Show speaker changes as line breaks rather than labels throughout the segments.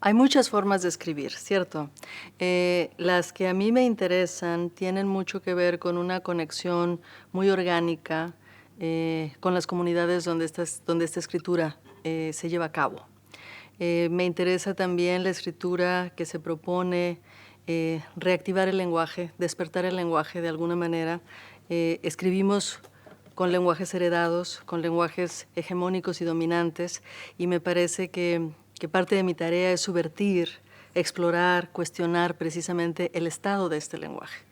Hay muchas formas de escribir, ¿cierto? Las que a mí me interesan tienen mucho que ver con una conexión muy orgánica con las comunidades donde esta escritura se lleva a cabo. Me interesa también la escritura que se propone reactivar el lenguaje, despertar el lenguaje de alguna manera. Escribimos con lenguajes heredados, con lenguajes hegemónicos y dominantes, y me parece que parte de mi tarea es subvertir, explorar, cuestionar precisamente el estado de este lenguaje.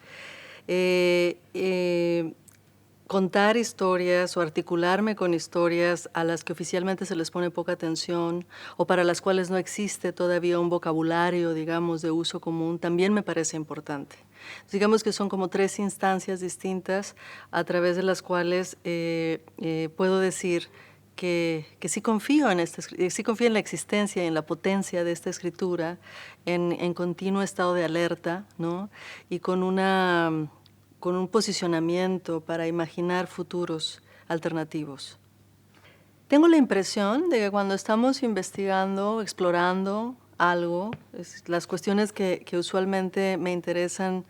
Contar historias o articularme con historias a las que oficialmente se les pone poca atención o para las cuales no existe todavía un vocabulario, digamos, de uso común, también me parece importante. Digamos que son como tres instancias distintas a través de las cuales puedo decir que sí confío sí confío en la existencia y en la potencia de esta escritura, en continuo estado de alerta, ¿no? Y con un posicionamiento para imaginar futuros alternativos. Tengo la impresión de que cuando estamos investigando, explorando algo, las cuestiones que usualmente me interesan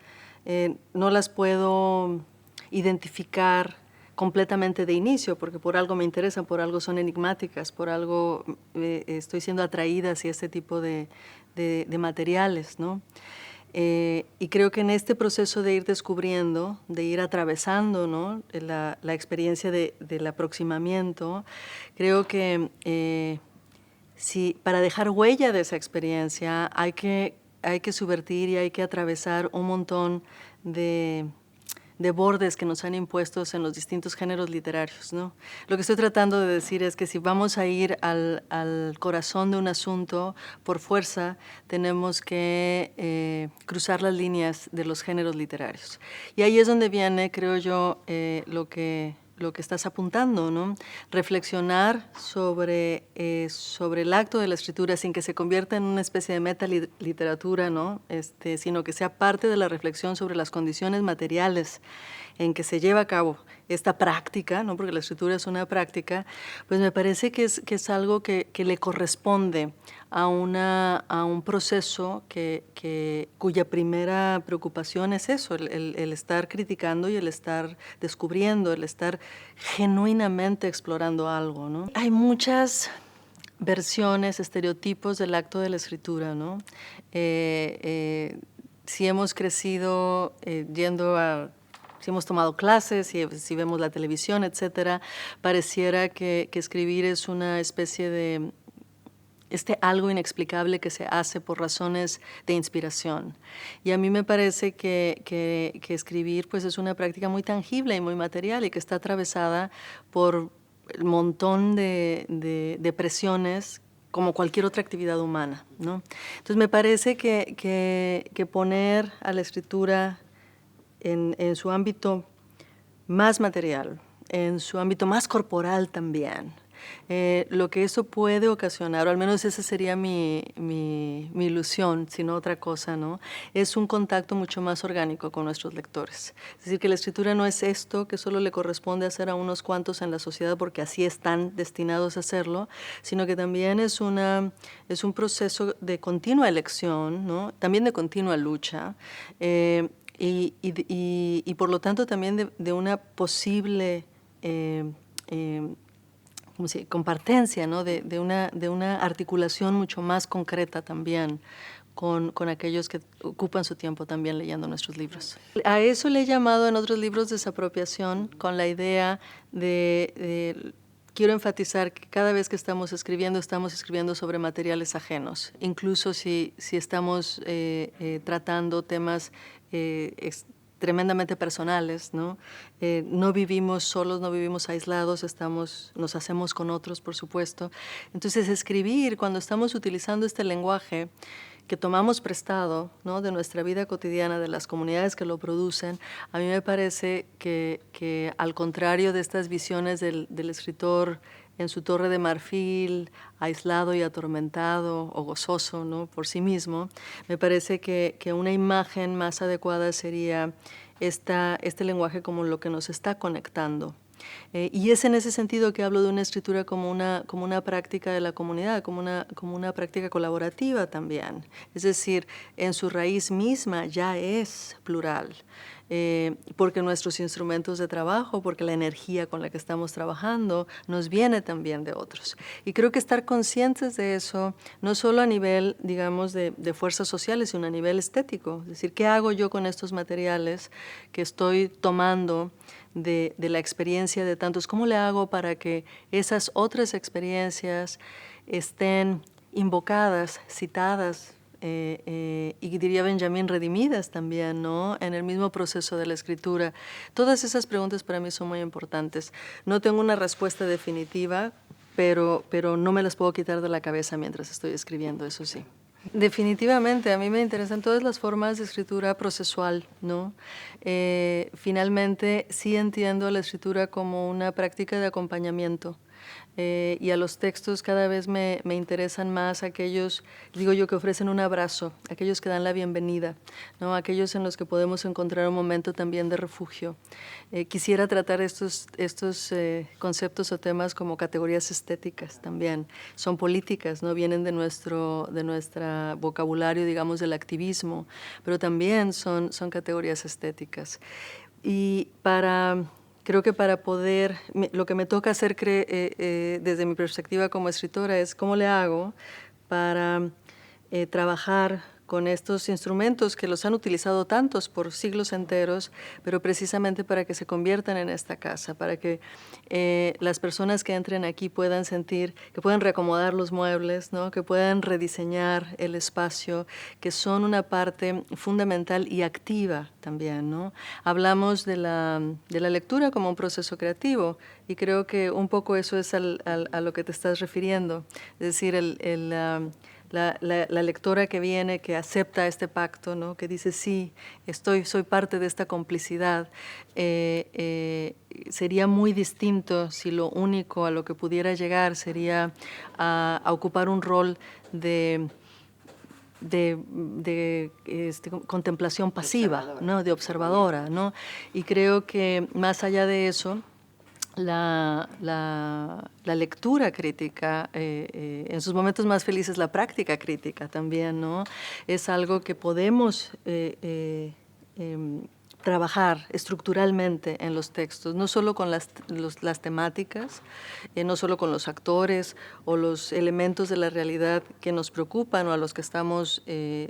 no las puedo identificar completamente de inicio, porque por algo me interesan, por algo son enigmáticas, por algo estoy siendo atraída hacia este tipo de materiales, ¿no? Y creo que en este proceso de ir descubriendo, de ir atravesando, ¿no?, la experiencia del aproximamiento, creo que para dejar huella de esa experiencia hay que subvertir y hay que atravesar un montón de bordes que nos han impuestos en los distintos géneros literarios, ¿no? Lo que estoy tratando de decir es que si vamos a ir al corazón de un asunto, por fuerza tenemos que cruzar las líneas de los géneros literarios. Y ahí es donde viene, creo yo, lo que estás apuntando, ¿no? Reflexionar sobre el acto de la escritura sin que se convierta en una especie de metaliteratura, ¿no? Sino que sea parte de la reflexión sobre las condiciones materiales en que se lleva a cabo esta práctica, ¿no?, porque la escritura es una práctica, pues me parece que es algo que le corresponde a un proceso cuya primera preocupación es eso, el estar criticando y el estar descubriendo, el estar genuinamente explorando algo, ¿no? Hay muchas versiones, estereotipos del acto de la escritura, ¿no? Si hemos crecido si hemos tomado clases, si vemos la televisión, etcétera, pareciera que escribir es una especie de algo inexplicable que se hace por razones de inspiración. Y a mí me parece que escribir pues, es una práctica muy tangible y muy material y que está atravesada por el montón de presiones como cualquier otra actividad humana, ¿no? Entonces me parece que poner a la escritura en su ámbito más material, en su ámbito más corporal también, lo que eso puede ocasionar, o al menos esa sería mi ilusión, si no otra cosa, ¿no?, es un contacto mucho más orgánico con nuestros lectores. Es decir, que la escritura no es esto que solo le corresponde hacer a unos cuantos en la sociedad porque así están destinados a hacerlo, sino que también es un proceso de continua elección, ¿no?, también de continua lucha, y por lo tanto también de una posible compartencia, ¿no?, de una articulación mucho más concreta también con aquellos que ocupan su tiempo también leyendo nuestros libros. A eso le he llamado en otros libros desapropiación, con la idea quiero enfatizar que cada vez que estamos escribiendo sobre materiales ajenos, incluso si estamos tratando temas tremendamente personales, ¿no? No vivimos solos, no vivimos aislados, nos hacemos con otros, por supuesto. Entonces, escribir, cuando estamos utilizando este lenguaje que tomamos prestado, ¿no?, de nuestra vida cotidiana, de las comunidades que lo producen, a mí me parece que al contrario de estas visiones del escritor en su torre de marfil, aislado y atormentado o gozoso, ¿no?, por sí mismo, me parece que una imagen más adecuada sería este lenguaje como lo que nos está conectando Y es en ese sentido que hablo de una escritura como una práctica de la comunidad, como una práctica colaborativa también. Es decir, en su raíz misma ya es plural. Porque nuestros instrumentos de trabajo, porque la energía con la que estamos trabajando nos viene también de otros. Y creo que estar conscientes de eso, no solo a nivel, digamos, de fuerzas sociales, sino a nivel estético. Es decir, ¿qué hago yo con estos materiales que estoy tomando de la experiencia de tantos? ¿Cómo le hago para que esas otras experiencias estén invocadas, citadas, y diría Benjamín, redimidas también, ¿no? En el mismo proceso de la escritura? Todas esas preguntas para mí son muy importantes. No tengo una respuesta definitiva, pero no me las puedo quitar de la cabeza mientras estoy escribiendo, eso sí. Definitivamente, a mí me interesan todas las formas de escritura procesual, ¿no? Finalmente, sí entiendo la escritura como una práctica de acompañamiento. Y a los textos cada vez me interesan más aquellos, digo yo, que ofrecen un abrazo, aquellos que dan la bienvenida, ¿no? Aquellos en los que podemos encontrar un momento también de refugio. Quisiera tratar estos conceptos o temas como categorías estéticas también. Son políticas, ¿no? Vienen de nuestro vocabulario, digamos, del activismo, pero también son categorías estéticas. Y creo que para poder, lo que me toca hacer desde mi perspectiva como escritora es cómo le hago para trabajar con estos instrumentos que los han utilizado tantos por siglos enteros, pero precisamente para que se conviertan en esta casa, para que las personas que entren aquí puedan sentir, que puedan reacomodar los muebles, ¿no? Que puedan rediseñar el espacio, que son una parte fundamental y activa también, ¿no? Hablamos de la lectura como un proceso creativo y creo que un poco eso es a lo que te estás refiriendo, es decir, la lectora que viene, que acepta este pacto, ¿no? Que dice, sí, soy parte de esta complicidad. Sería muy distinto si lo único a lo que pudiera llegar sería a ocupar un rol de contemplación pasiva, ¿no? De observadora, ¿no? Y creo que más allá de eso, la lectura crítica, en sus momentos más felices la práctica crítica también, ¿no? Es algo que podemos trabajar estructuralmente en los textos, no solo con las temáticas, no solo con los actores o los elementos de la realidad que nos preocupan o a los que estamos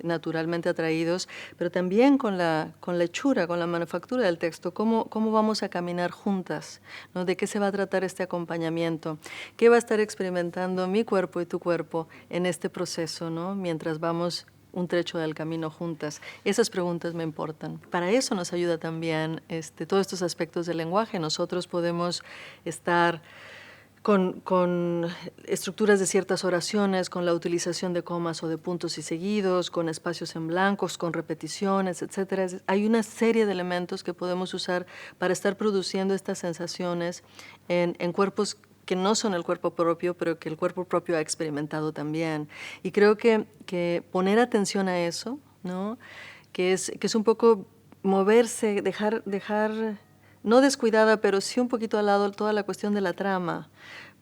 naturalmente atraídos, pero también con la hechura, con la manufactura del texto, cómo vamos a caminar juntas, ¿no? ¿De qué se va a tratar este acompañamiento? ¿Qué va a estar experimentando mi cuerpo y tu cuerpo en este proceso, ¿no? Mientras vamos un trecho del camino juntas? Esas preguntas me importan. Para eso nos ayuda también todos estos aspectos del lenguaje. Nosotros podemos estar con estructuras de ciertas oraciones, con la utilización de comas o de puntos y seguidos, con espacios en blancos, con repeticiones, etcétera. Hay una serie de elementos que podemos usar para estar produciendo estas sensaciones en cuerpos que no son el cuerpo propio, pero que el cuerpo propio ha experimentado también. Y creo que poner atención a eso, ¿no? que es un poco moverse, dejar no descuidada, pero sí un poquito al lado toda la cuestión de la trama,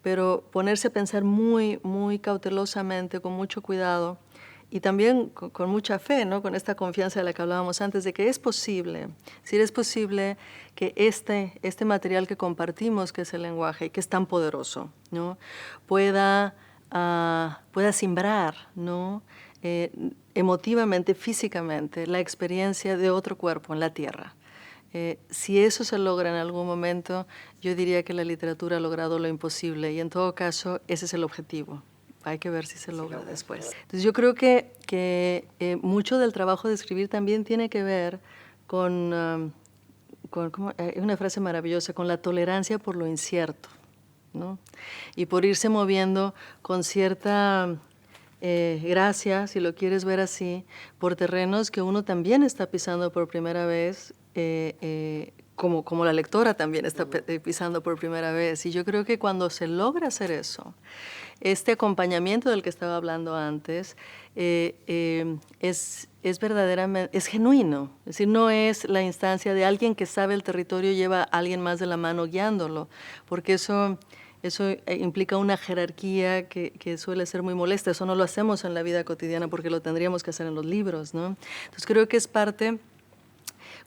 pero ponerse a pensar muy, muy cautelosamente, con mucho cuidado, y también con mucha fe, ¿no? Con esta confianza de la que hablábamos antes, de que es posible, si es posible que este material que compartimos, que es el lenguaje, y que es tan poderoso, ¿no? pueda simbrar, ¿no? Emotivamente, físicamente, la experiencia de otro cuerpo en la tierra. Si eso se logra en algún momento, yo diría que la literatura ha logrado lo imposible, y en todo caso ese es el objetivo. Hay que ver si se logra después. Entonces yo creo que mucho del trabajo de escribir también tiene que ver con una frase maravillosa, con la tolerancia por lo incierto, ¿no? Y por irse moviendo con cierta gracia, si lo quieres ver así, por terrenos que uno también está pisando por primera vez, como la lectora también está pisando por primera vez. Y yo creo que cuando se logra hacer eso, este acompañamiento del que estaba hablando antes es verdaderamente, es genuino. Es decir, no es la instancia de alguien que sabe el territorio y lleva a alguien más de la mano guiándolo, porque eso implica una jerarquía que suele ser muy molesta. Eso no lo hacemos en la vida cotidiana porque lo tendríamos que hacer en los libros, ¿no? Entonces creo que es parte,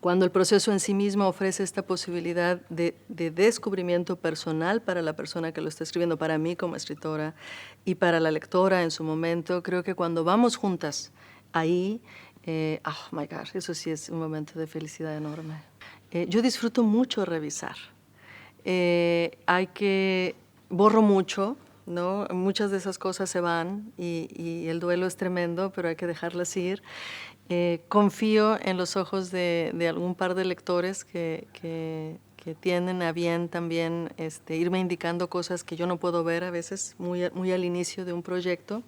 cuando el proceso en sí mismo ofrece esta posibilidad de descubrimiento personal para la persona que lo está escribiendo, para mí como escritora y para la lectora en su momento, creo que cuando vamos juntas ahí, oh my God, eso sí es un momento de felicidad enorme. Yo disfruto mucho revisar. Borro mucho, ¿no? Muchas de esas cosas se van y el duelo es tremendo, pero hay que dejarlas ir. Confío en los ojos de algún par de lectores que tienen a bien también irme indicando cosas que yo no puedo ver a veces muy al inicio de un proyecto,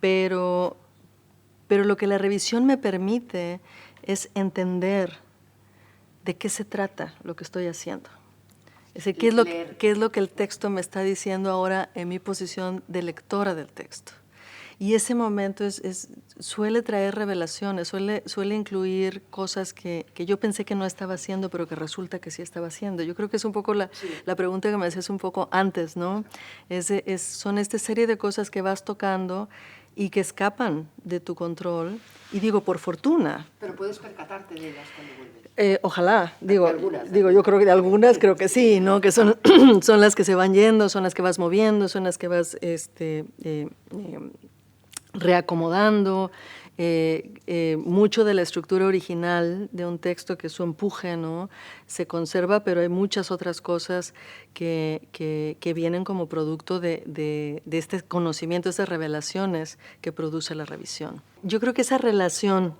pero lo que la revisión me permite es entender de qué se trata lo que estoy haciendo. Es decir, ¿qué es lo que el texto me está diciendo ahora en mi posición de lectora del texto? Y ese momento suele traer revelaciones, suele incluir cosas que yo pensé que no estaba haciendo, pero que resulta que sí estaba haciendo. Yo creo que es un poco la pregunta que me hacías un poco antes, ¿no? Son esta serie de cosas que vas tocando y que escapan de tu control, y digo, por fortuna.
Pero puedes percatarte de ellas cuando vuelves.
Ojalá, yo creo que de algunas creo que sí, ¿no? Que son las que se van yendo, son las que vas moviendo, son las que vas reacomodando. Mucho de la estructura original de un texto, que es su empuje, ¿no?, se conserva, pero hay muchas otras cosas que vienen como producto de este conocimiento, estas revelaciones que produce la revisión. Yo creo que esa relación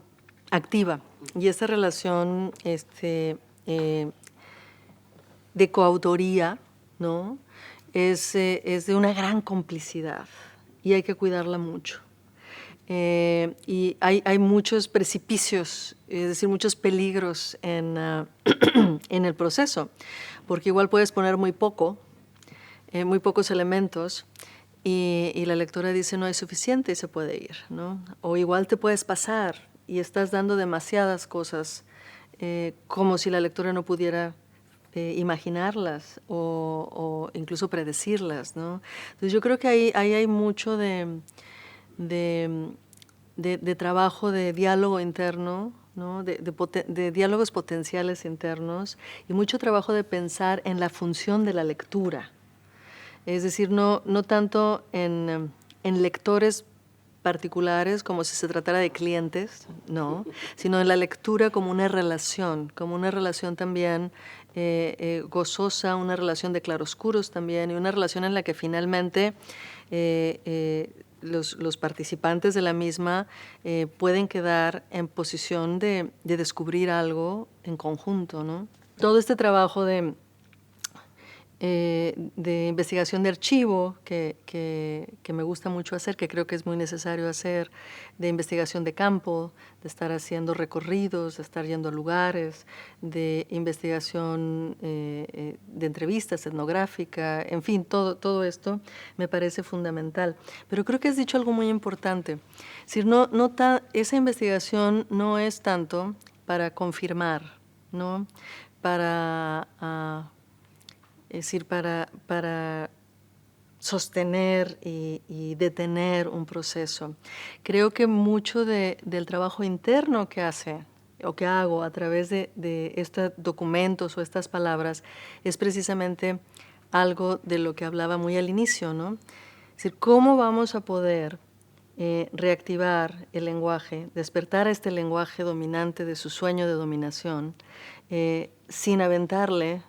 activa y esa relación de coautoría, ¿no?, es de una gran complicidad y hay que cuidarla mucho. Y hay muchos precipicios, es decir, muchos peligros en el proceso, porque igual puedes poner muy pocos elementos y la lectora dice no hay suficiente y se puede ir, ¿no? O igual te puedes pasar y estás dando demasiadas cosas, como si la lectora no pudiera imaginarlas o incluso predecirlas, ¿no? Entonces yo creo que ahí hay mucho de trabajo de diálogo interno, ¿no?, de diálogos potenciales internos, y mucho trabajo de pensar en la función de la lectura. Es decir, no tanto en lectores particulares como si se tratara de clientes, no, sino en la lectura como una relación también gozosa, una relación de claroscuros también, y una relación en la que finalmente los participantes de la misma pueden quedar en posición de descubrir algo en conjunto, ¿no? Todo este trabajo de investigación de archivo que me gusta mucho hacer, que creo que es muy necesario hacer, de investigación de campo, de estar haciendo recorridos, de estar yendo a lugares, de investigación de entrevistas, etnográfica, en fin, todo esto me parece fundamental. Pero creo que has dicho algo muy importante. Es decir, esa investigación no es tanto para confirmar, ¿no?, es decir, para sostener y detener un proceso. Creo que mucho del trabajo interno que hago a través de estos documentos o estas palabras es precisamente algo de lo que hablaba muy al inicio, ¿no? Es decir, ¿cómo vamos a poder reactivar el lenguaje, despertar a este lenguaje dominante de su sueño de dominación, sin aventarle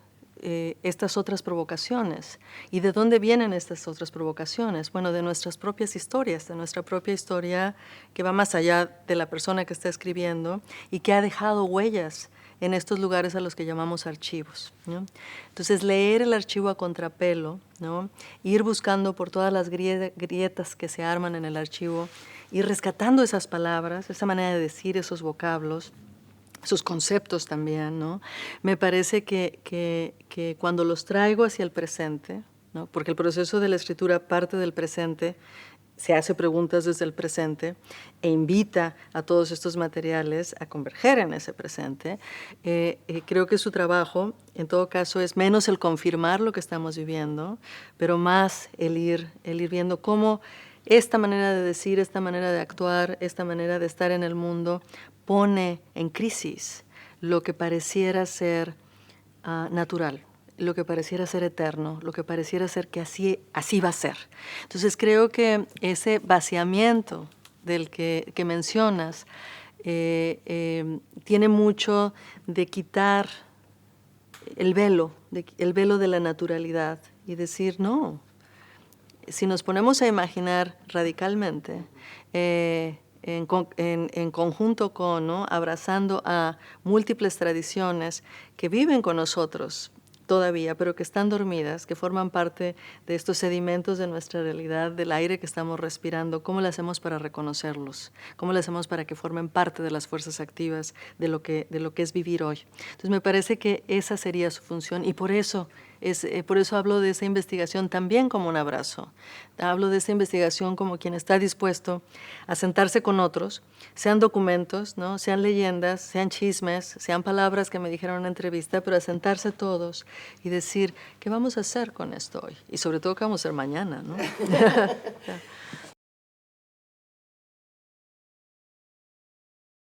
estas otras provocaciones? ¿Y de dónde vienen estas otras provocaciones? Bueno, de nuestras propias historias, de nuestra propia historia que va más allá de la persona que está escribiendo y que ha dejado huellas en estos lugares a los que llamamos archivos, ¿no? Entonces, leer el archivo a contrapelo, ¿no?, ir buscando por todas las grietas que se arman en el archivo, ir rescatando esas palabras, esa manera de decir, esos vocablos, sus conceptos también, ¿no? Me parece que cuando los traigo hacia el presente, ¿no? Porque el proceso de la escritura parte del presente, se hace preguntas desde el presente e invita a todos estos materiales a converger en ese presente. Creo que su trabajo, en todo caso, es menos el confirmar lo que estamos viviendo, pero más el ir viendo cómo esta manera de decir, esta manera de actuar, esta manera de estar en el mundo pone en crisis lo que pareciera ser natural, lo que pareciera ser eterno, lo que pareciera ser que así va a ser. Entonces creo que ese vaciamiento del que mencionas tiene mucho de quitar el velo de la naturalidad y decir, no, si nos ponemos a imaginar radicalmente, en conjunto con, ¿no? Abrazando a múltiples tradiciones que viven con nosotros todavía, pero que están dormidas, que forman parte de estos sedimentos de nuestra realidad, del aire que estamos respirando, ¿cómo le hacemos para reconocerlos? ¿Cómo le hacemos para que formen parte de las fuerzas activas de lo que es vivir hoy? Entonces me parece que esa sería su función y por eso hablo de esa investigación también como un abrazo. Hablo de esa investigación como quien está dispuesto a sentarse con otros, sean documentos, ¿no? Sean leyendas, sean chismes, sean palabras que me dijeron en una entrevista, pero a sentarse todos y decir, ¿qué vamos a hacer con esto hoy? Y sobre todo, ¿qué vamos a hacer mañana, ¿no?